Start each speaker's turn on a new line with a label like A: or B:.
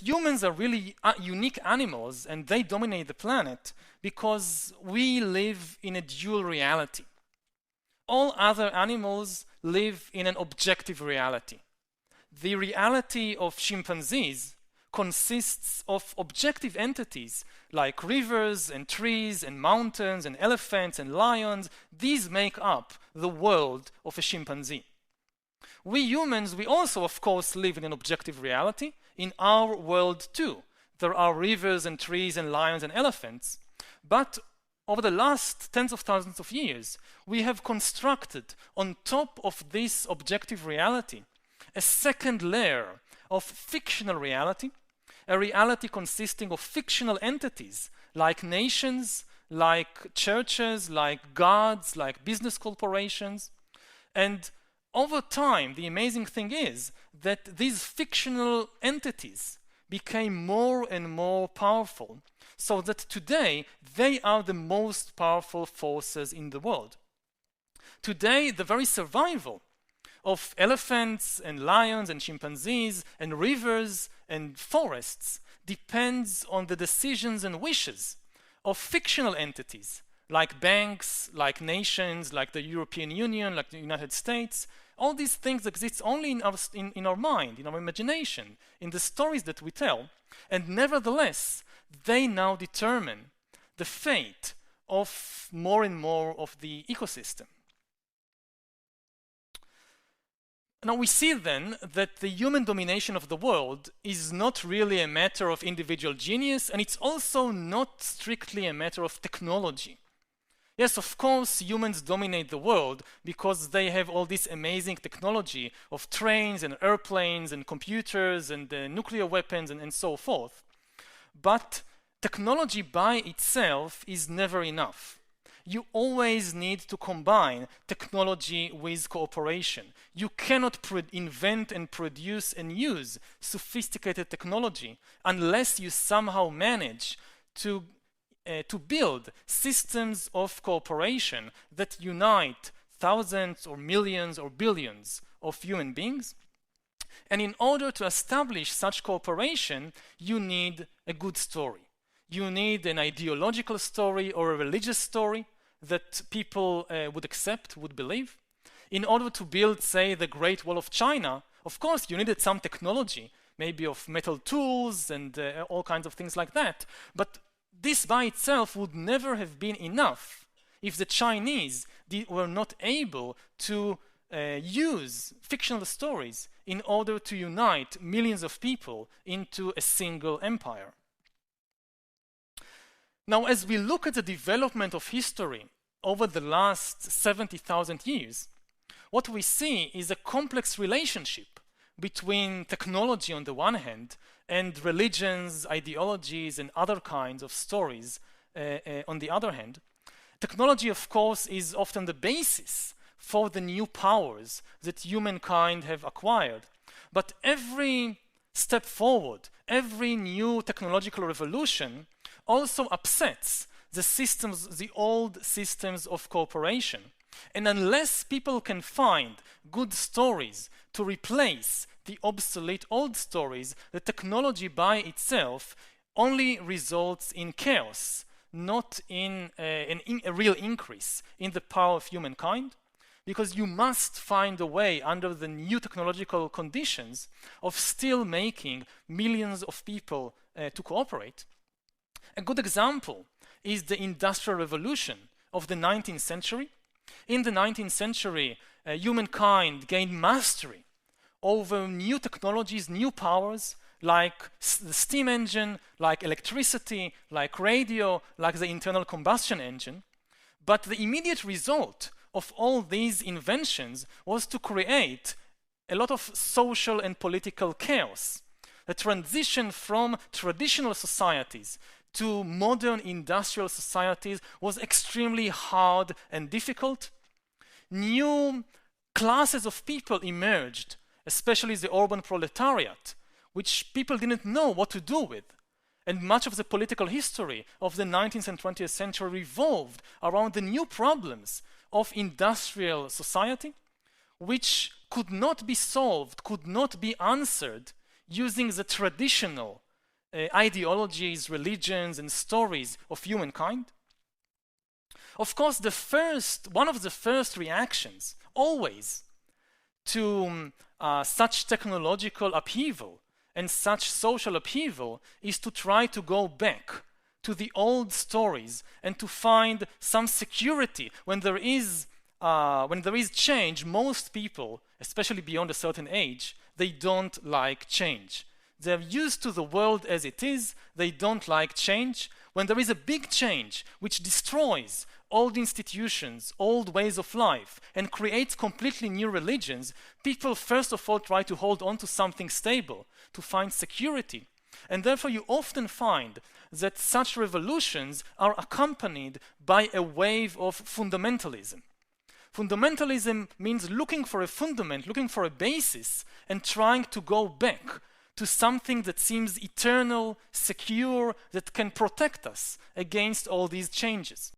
A: humans are really unique animals and they dominate the planet because we live in a dual reality. All other animals live in an objective reality. The reality of chimpanzees consists of objective entities like rivers and trees and mountains and elephants and lions. These make up the world of a chimpanzee. We humans, we also, of course, live in an objective reality. In our world, too, there are rivers and trees and lions and elephants. But over the last tens of thousands of years, we have constructed on top of this objective reality a second layer of fictional reality, a reality consisting of fictional entities like nations, like churches, like gods, like business corporations. And over time, the amazing thing is that these fictional entities became more and more powerful, so that today they are the most powerful forces in the world. Today, the very survival of elephants and lions and chimpanzees and rivers and forests depends on the decisions and wishes of fictional entities like banks, like nations, like the European Union, like the United States. All these things exist only in our mind, in our imagination, in the stories that we tell, and nevertheless, they now determine the fate of more and more of the ecosystem. Now we see then that the human domination of the world is not really a matter of individual genius, and it's also not strictly a matter of technology. Yes, of course, humans dominate the world because they have all this amazing technology of trains and airplanes and computers and nuclear weapons and so forth. But technology by itself is never enough. You always need to combine technology with cooperation. You cannot invent and produce and use sophisticated technology unless you somehow manage to build systems of cooperation that unite thousands or millions or billions of human beings. And in order to establish such cooperation, you need a good story. You need an ideological story or a religious story that people would accept, would believe. In order to build, say, the Great Wall of China, of course, you needed some technology, maybe of metal tools and all kinds of things like that. But this by itself would never have been enough if the Chinese were not able to use fictional stories in order to unite millions of people into a single empire. Now, as we look at the development of history over the last 70,000 years, what we see is a complex relationship between technology on the one hand and religions, ideologies, and other kinds of stories on the other hand. Technology, of course, is often the basis for the new powers that humankind have acquired. But every step forward, every new technological revolution also upsets the systems, the old systems of cooperation. And unless people can find good stories to replace the obsolete old stories, the technology by itself only results in chaos, not in a real increase in the power of humankind, because you must find a way under the new technological conditions of still making millions of people to cooperate. A good example is the Industrial Revolution of the 19th century. In the 19th century, humankind gained mastery over new technologies, new powers, like the steam engine, like electricity, like radio, like the internal combustion engine. But the immediate result of all these inventions was to create a lot of social and political chaos. The transition from traditional societies to modern industrial societies was extremely hard and difficult. New classes of people emerged, especially the urban proletariat, which people didn't know what to do with. And much of the political history of the 19th and 20th century revolved around the new problems of industrial society, which could not be solved, could not be answered using the traditional ideologies, religions, and stories of humankind. Of course, one of the first reactions always to such technological upheaval and such social upheaval is to try to go back to the old stories and to find some security. When there is change, most people, especially beyond a certain age, they don't like change. They're used to the world as it is, they don't like change. When there is a big change which destroys old institutions, old ways of life, and creates completely new religions, people first of all try to hold on to something stable, to find security. And therefore you often find that such revolutions are accompanied by a wave of fundamentalism. Fundamentalism means looking for a fundament, looking for a basis, and trying to go back to something that seems eternal, secure, that can protect us against all these changes.